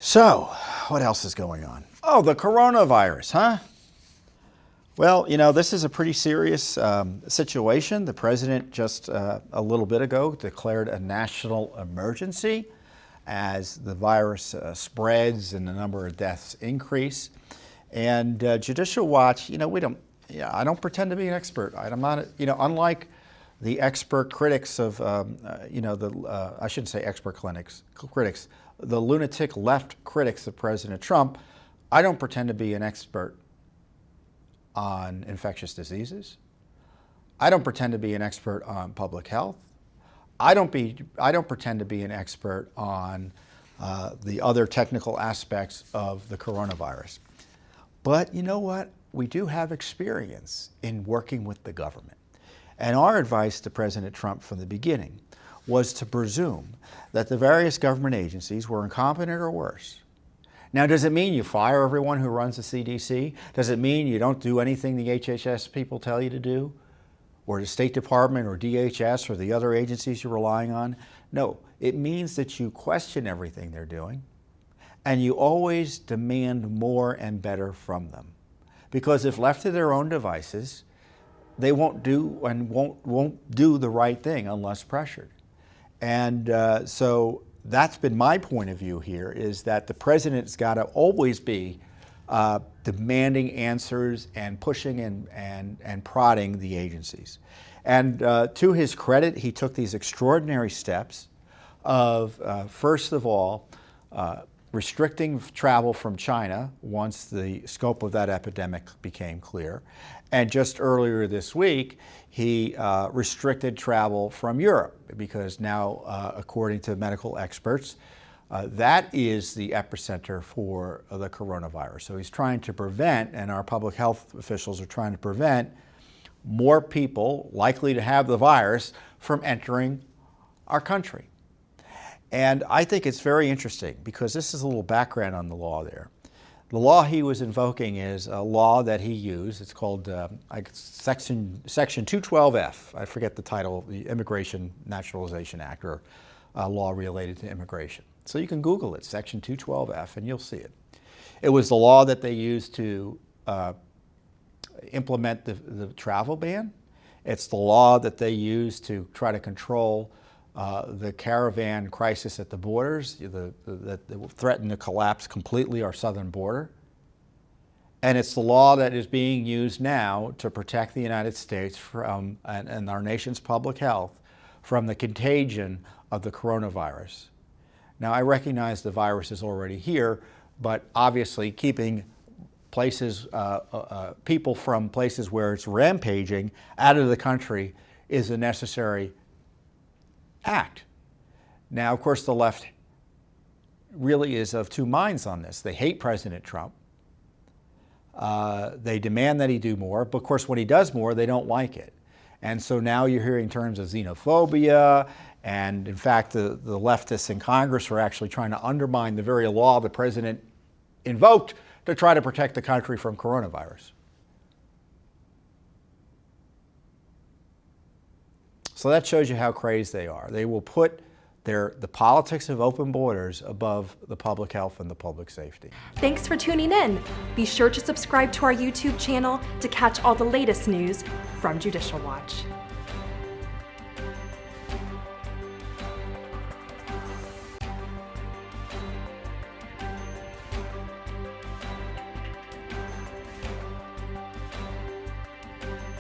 So, what else is going on? Oh, the coronavirus, huh? Well, this is a pretty serious situation. The president just a little bit ago declared a national emergency as the virus spreads and the number of deaths increase. And Judicial Watch, I don't pretend to be an expert. I'm not, unlike the expert critics of, I shouldn't say expert critics, the lunatic left critics of President Trump, I don't pretend to be an expert on infectious diseases. I don't pretend to be an expert on public health. I don't pretend to be an expert on the other technical aspects of the coronavirus. But you know what? We do have experience in working with the government. And our advice to President Trump from the beginning was to presume that the various government agencies were incompetent or worse. Now, does it mean you fire everyone who runs the CDC? Does it mean you don't do anything the HHS people tell you to do? Or the State Department or DHS or the other agencies you're relying on? No, it means that you question everything they're doing and you always demand more and better from them. Because if left to their own devices, they won't do and won't do the right thing unless pressured. And so that's been my point of view here, is that the president's got to always be demanding answers and pushing and prodding the agencies. And to his credit, he took these extraordinary steps of, first of all, restricting travel from China once the scope of that epidemic became clear. And just earlier this week, he restricted travel from Europe because now, according to medical experts, that is the epicenter for the coronavirus. So he's trying to prevent, and our public health officials are trying to prevent, more people likely to have the virus from entering our country. And I think it's very interesting because this is a little background on the law there. The law he was invoking is a law that he used. It's called Section 212F. I forget the title, the Immigration Naturalization Act, or a law related to immigration. So you can Google it, Section 212F, and you'll see it. It was the law that they used to implement the travel ban. It's the law that they used to try to control the caravan crisis at the borders that threatened to collapse completely our southern border. And it's the law that is being used now to protect the United States from, and our nation's public health from the contagion of the coronavirus. Now, I recognize the virus is already here, but obviously keeping places, people from places where it's rampaging out of the country is a necessary act. Now, of course, the left really is of two minds on this. They hate President Trump. They demand that he do more, but of course, when he does more, they don't like it. And so now you're hearing terms of xenophobia, and in fact, the leftists in Congress are actually trying to undermine the very law the president invoked to try to protect the country from coronavirus. So that shows you how crazed they are. They will put the politics of open borders above the public health and the public safety. Thanks for tuning in. Be sure to subscribe to our YouTube channel to catch all the latest news from Judicial Watch.